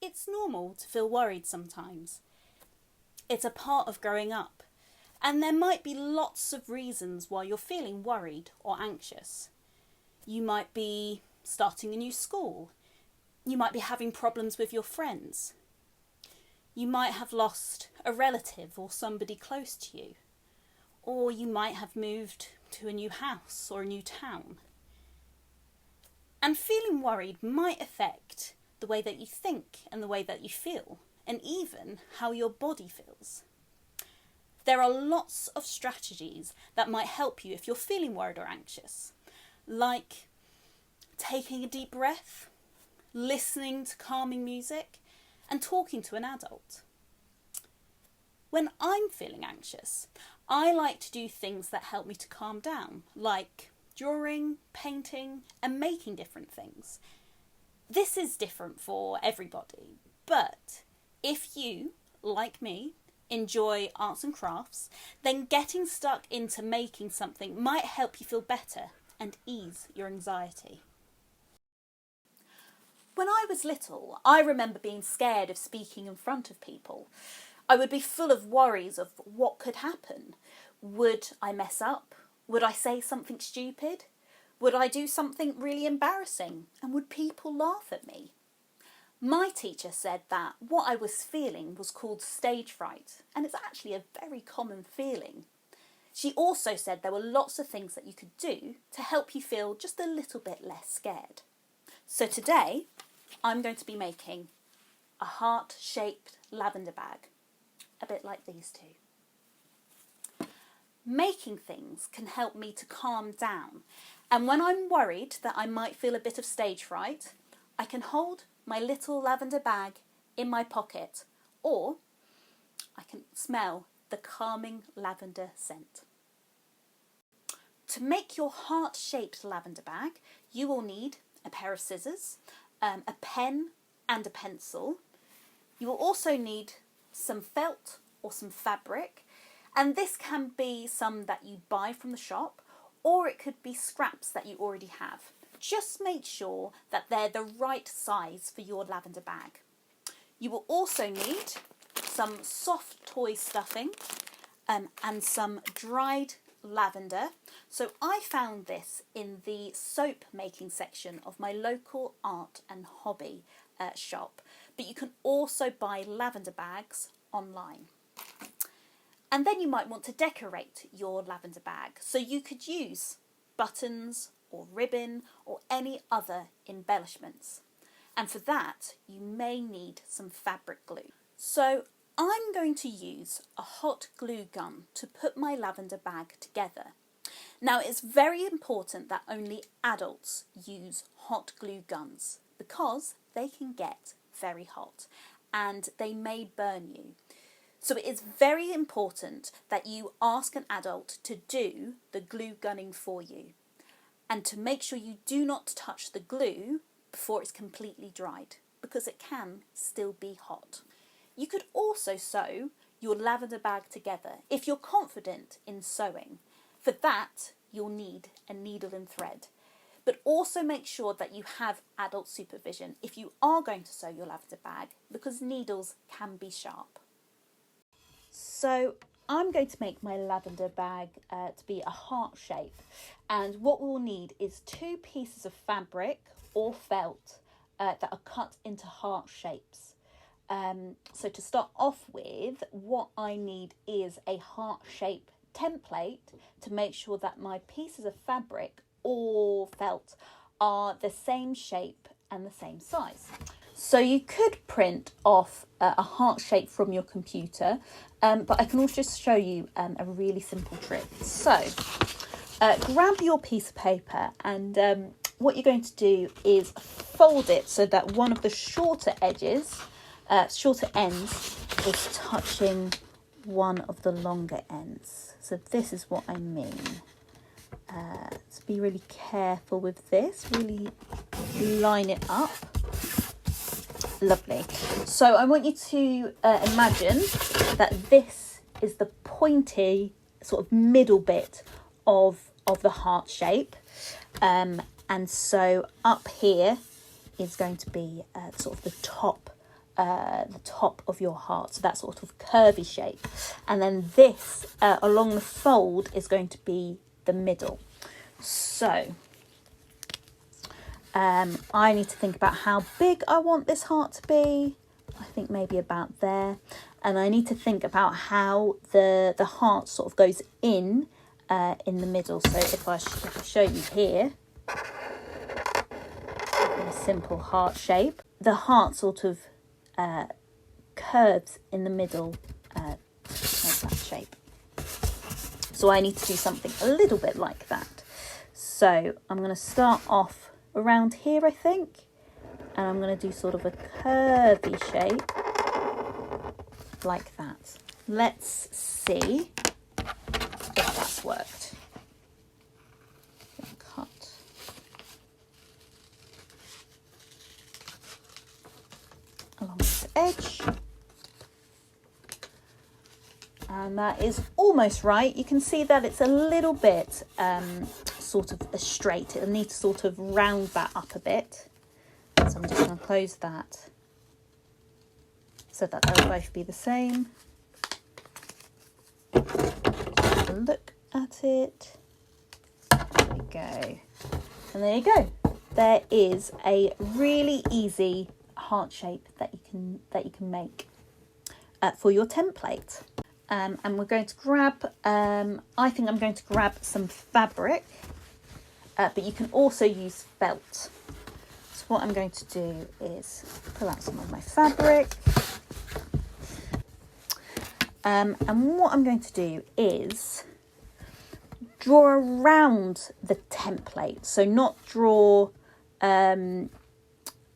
It's normal to feel worried sometimes. It's a part of growing up, and there might be lots of reasons why you're feeling worried or anxious. You might be starting a new school. You might be having problems with your friends. You might have lost a relative or somebody close to you. Or you might have moved to a new house or a new town. And feeling worried might affect the way that you think and the way that you feel, and even how your body feels. There are lots of strategies that might help you if you're feeling worried or anxious, like taking a deep breath, listening to calming music, and talking to an adult. When I'm feeling anxious, I like to do things that help me to calm down, like drawing, painting, and making different things. This is different for everybody, but if you, like me, enjoy arts and crafts, then getting stuck into making something might help you feel better and ease your anxiety. When I was little, I remember being scared of speaking in front of people. I would be full of worries of what could happen. Would I mess up? Would I say something stupid? Would I do something really embarrassing? And would people laugh at me? My teacher said that what I was feeling was called stage fright, and it's actually a very common feeling. She also said there were lots of things that you could do to help you feel just a little bit less scared. So today, I'm going to be making a heart-shaped lavender bag, a bit like these two. Making things can help me to calm down, and when I'm worried that I might feel a bit of stage fright, I can hold my little lavender bag in my pocket, or I can smell the calming lavender scent. To make your heart-shaped lavender bag, you will need a pair of scissors, a pen and a pencil. You will also need some felt or some fabric, and this can be some that you buy from the shop, or it could be scraps that you already have. Just make sure that they're the right size for your lavender bag. You will also need some soft toy stuffing and some dried lavender. So I found this in the soap making section of my local art and hobby shop, but you can also buy lavender bags online. And then you might want to decorate your lavender bag, so you could use buttons or ribbon or any other embellishments. And for that, you may need some fabric glue. So I'm going to use a hot glue gun to put my lavender bag together. Now, it's very important that only adults use hot glue guns because they can get very hot and they may burn you. So it is very important that you ask an adult to do the glue gunning for you, and to make sure you do not touch the glue before it's completely dried, because it can still be hot. You could also sew your lavender bag together if you're confident in sewing. For that, you'll need a needle and thread. But also make sure that you have adult supervision if you are going to sew your lavender bag, because needles can be sharp. So I'm going to make my lavender bag to be a heart shape, and what we'll need is 2 pieces of fabric or felt that are cut into heart shapes. So to start off with, what I need is a heart shape template to make sure that my pieces of fabric or felt are the same shape and the same size. So you could print off a heart shape from your computer, but I can also show you a really simple trick. So grab your piece of paper, and what you're going to do is fold it so that one of the shorter edges, shorter ends, is touching one of the longer ends. So this is what I mean. So be really careful with this, really line it up. Lovely. So I want you to imagine that this is the pointy sort of middle bit of the heart shape, and so up here is going to be sort of the top the top of your heart, so that sort of curvy shape. And then this along the fold is going to be the middle. So I need to think about how big I want this heart to be. I think maybe about there. And I need to think about how the heart sort of goes in the middle. So if I show you here, in a simple heart shape, the heart sort of curves in the middle, like that shape. So I need to do something a little bit like that. So I'm going to start off around here, I think, and I'm going to do sort of a curvy shape like that. Let's see if that's worked. Cut. Along this edge. And that is almost right. You can see that it's a little bit sort of straight. It'll need to sort of round that up a bit. So I'm just going to close that so that they'll both be the same. Just look at it. There we go. And there you go. There is a really easy heart shape that you can make for your template. And we're going to grab, I think I'm going to grab some fabric, but you can also use felt. So what I'm going to do is pull out some of my fabric. And what I'm going to do is draw around the template. So not draw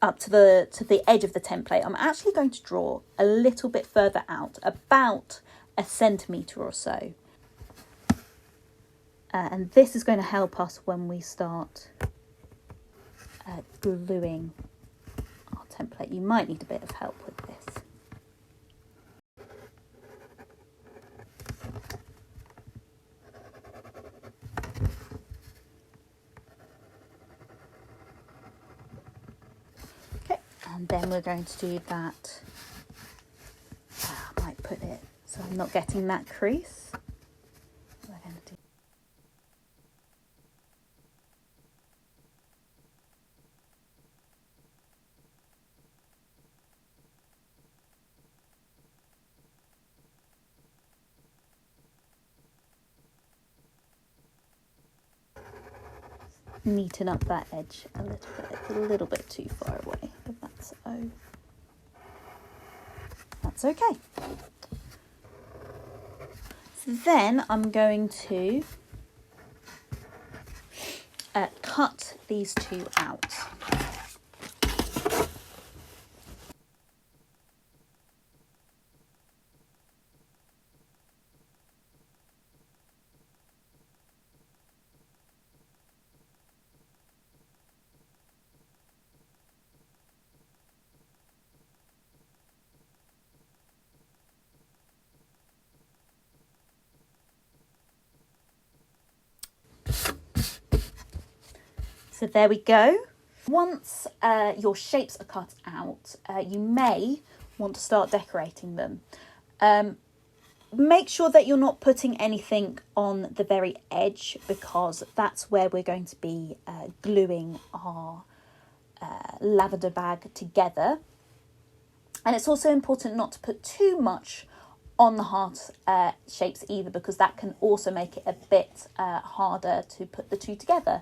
up to the edge of the template. I'm actually going to draw a little bit further out, about a centimetre or so. And this is going to help us when we start gluing our template. You might need a bit of help with this. Okay, and then we're going to do that. I might put it so I'm not getting that crease. We're going to do neaten up that edge a little bit. It's a little bit too far away, but that's okay. So then I'm going to cut these two out. So there we go. Once your shapes are cut out, you may want to start decorating them. Make sure that you're not putting anything on the very edge, because that's where we're going to be gluing our lavender bag together. And it's also important not to put too much on the heart shapes either, because that can also make it a bit harder to put the two together.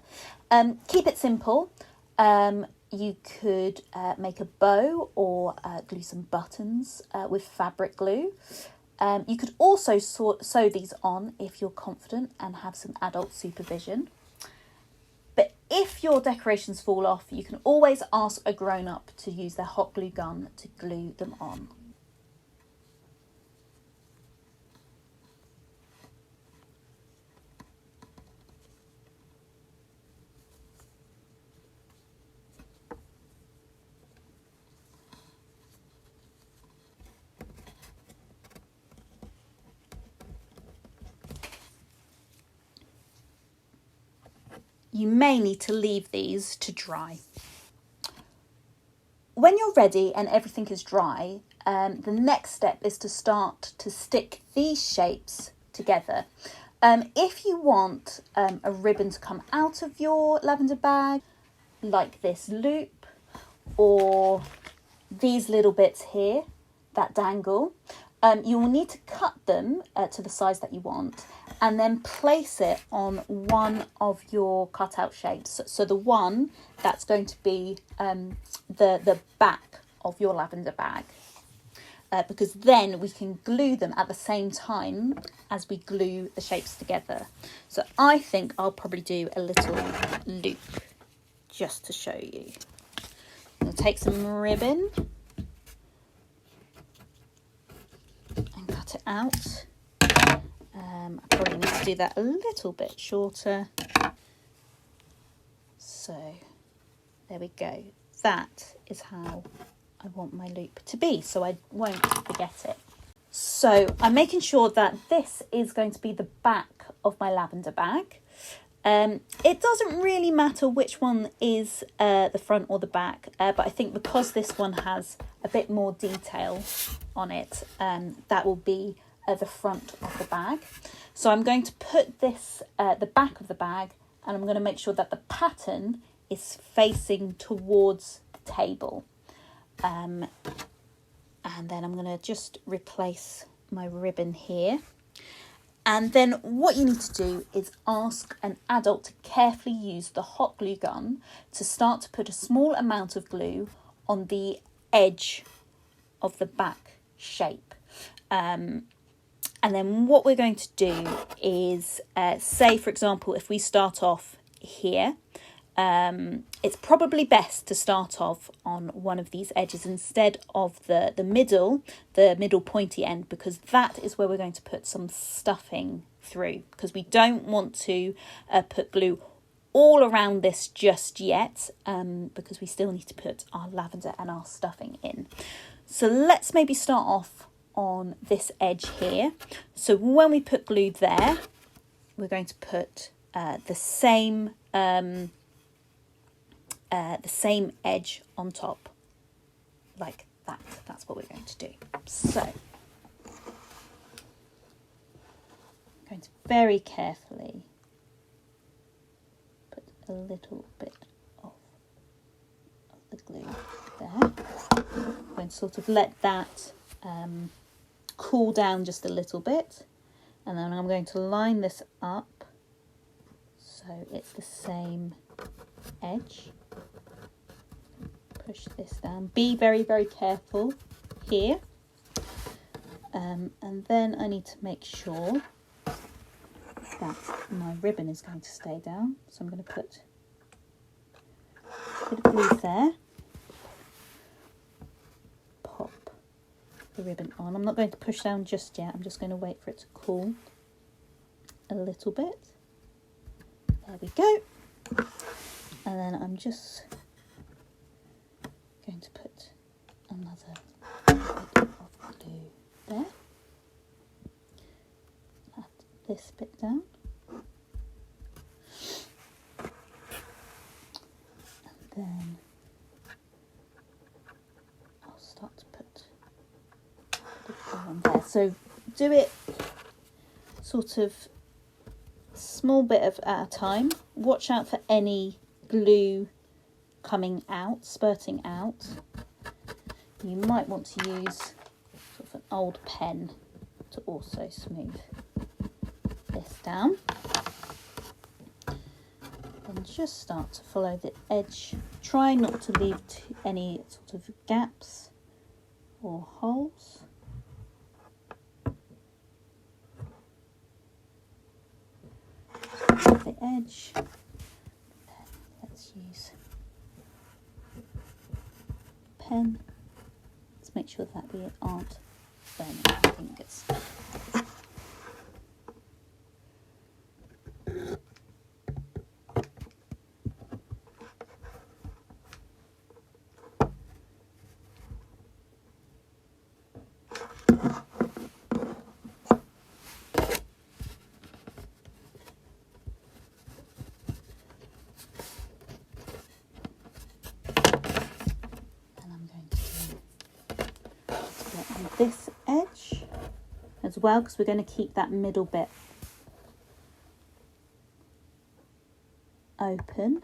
Keep it simple. You could make a bow or glue some buttons with fabric glue. You could also sew these on if you're confident and have some adult supervision. But if your decorations fall off, you can always ask a grown-up to use their hot glue gun to glue them on. You may need to leave these to dry. when you're ready and everything is dry, the next step is to start to stick these shapes together. If you want a ribbon to come out of your lavender bag, like this loop, or these little bits here that dangle, you will need to cut them to the size that you want and then place it on one of your cutout shapes. So the one that's going to be the back of your lavender bag, because then we can glue them at the same time as we glue the shapes together. So I think I'll probably do a little loop just to show you. I'll take some ribbon and cut it out. I probably need to do that a little bit shorter. So there we go. That is how I want my loop to be, so I won't forget it. So I'm making sure that this is going to be the back of my lavender bag. It doesn't really matter which one is the front or the back, but I think because this one has a bit more detail on it, that will be the front of the bag. So I'm going to put this the back of the bag, and I'm going to make sure that the pattern is facing towards the table. And then I'm going to just replace my ribbon here. And then what you need to do is ask an adult to carefully use the hot glue gun to start to put a small amount of glue on the edge of the back shape. And then what we're going to do is, say, for example, if we start off here, it's probably best to start off on one of these edges instead of the middle pointy end, because that is where we're going to put some stuffing through, because we don't want to put glue all around this just yet, because we still need to put our lavender and our stuffing in. So let's maybe start off on this edge here. So when we put glue there, we're going to put the same edge on top, like that. That's what we're going to do. So I'm going to very carefully put a little bit of the glue there. I'm going to sort of let that cool down just a little bit, and then I'm going to line this up so it's the same edge. Push this down. Be very, very careful here. And then I need to make sure that my ribbon is going to stay down. So I'm going to put a bit of glue there. Pop the ribbon on. I'm not going to push down just yet. I'm just going to wait for it to cool a little bit. There we go. And then I'm just going to put another bit of glue there. Pat this bit down. And then I'll start to put the glue on there. So do it sort of small bit of at a time. Watch out for any glue coming out, spurting out. You might want to use sort of an old pen to also smooth this down. Then just start to follow the edge. Try not to leave any sort of gaps or holes. The edge. Then let's use a pen. Let's make sure that we aren't burning our fingers. this edge as well, because we're going to keep that middle bit open.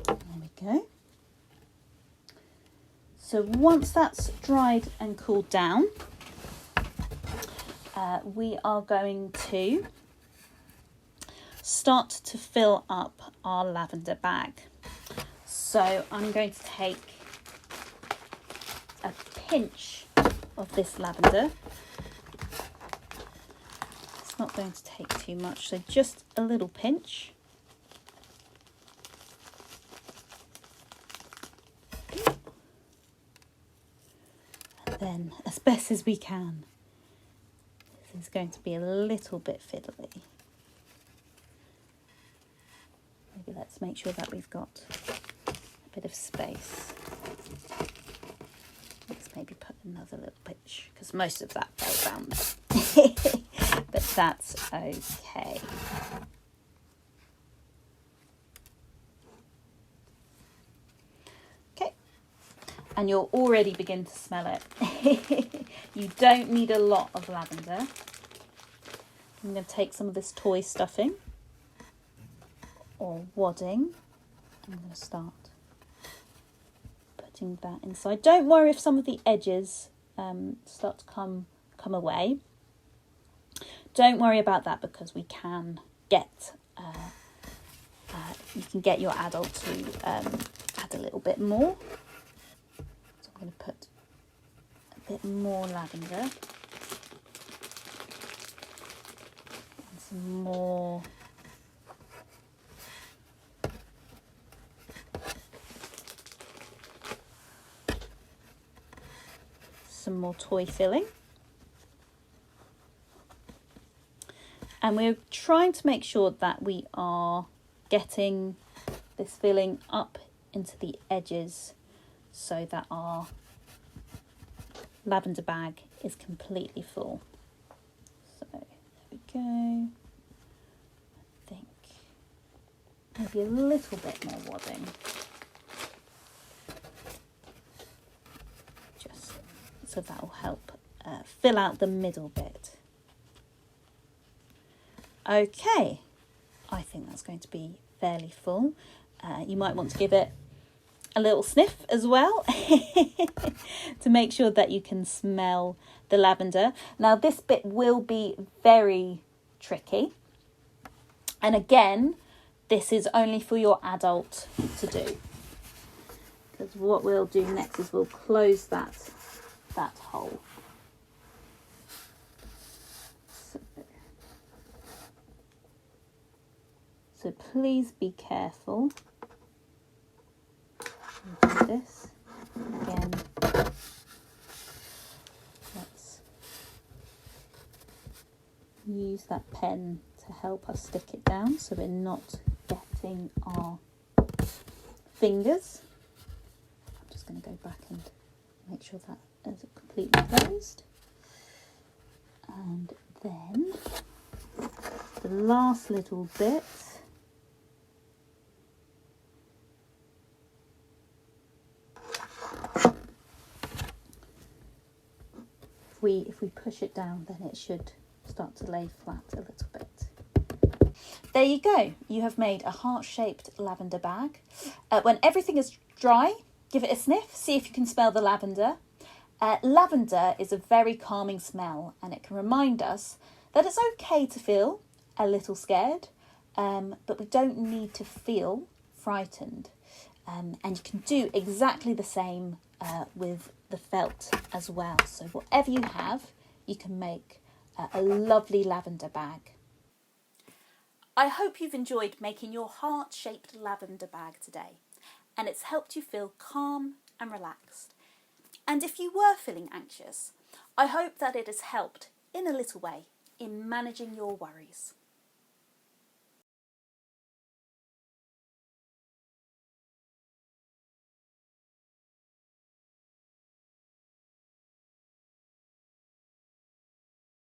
There we go. So once that's dried and cooled down, we are going to start to fill up our lavender bag. So I'm going to take a pinch of this lavender. It's not going to take too much, so just a little pinch. And then, as best as we can, this is going to be a little bit fiddly. Maybe let's make sure that we've got a bit of space. Let's maybe put another little pinch, because most of that fell down there. But that's okay. Okay, and you'll already begin to smell it. You don't need a lot of lavender. I'm going to take some of this toy stuffing or wadding. I'm going to start putting that inside. Don't worry if some of the edges start to come away. Don't worry about that, because we can get you can get your adult to add a little bit more. So I'm going to put a bit more lavender and some more toy filling. And we're trying to make sure that we are getting this filling up into the edges so that our lavender bag is completely full. So there we go. I think maybe a little bit more wadding. Just so that will help fill out the middle bit. Okay, I think that's going to be fairly full. You might want to give it a little sniff as well to make sure that you can smell the lavender. Now this bit will be very tricky. And again, this is only for your adult to do. Because what we'll do next is we'll close that hole. So please be careful. Do this again. Let's use that pen to help us stick it down so we're not getting our fingers. I'm just going to go back and make sure that is completely closed. And then the last little bit. If we push it down, then it should start to lay flat a little bit. There you go. You have made a heart-shaped lavender bag. When everything is dry, give it a sniff. See if you can smell the lavender. Lavender is a very calming smell, and it can remind us that it's okay to feel a little scared, but we don't need to feel frightened. And you can do exactly the same with the felt as well. So whatever you have, you can make a lovely lavender bag. I hope you've enjoyed making your heart-shaped lavender bag today, and it's helped you feel calm and relaxed. And if you were feeling anxious, I hope that it has helped in a little way in managing your worries.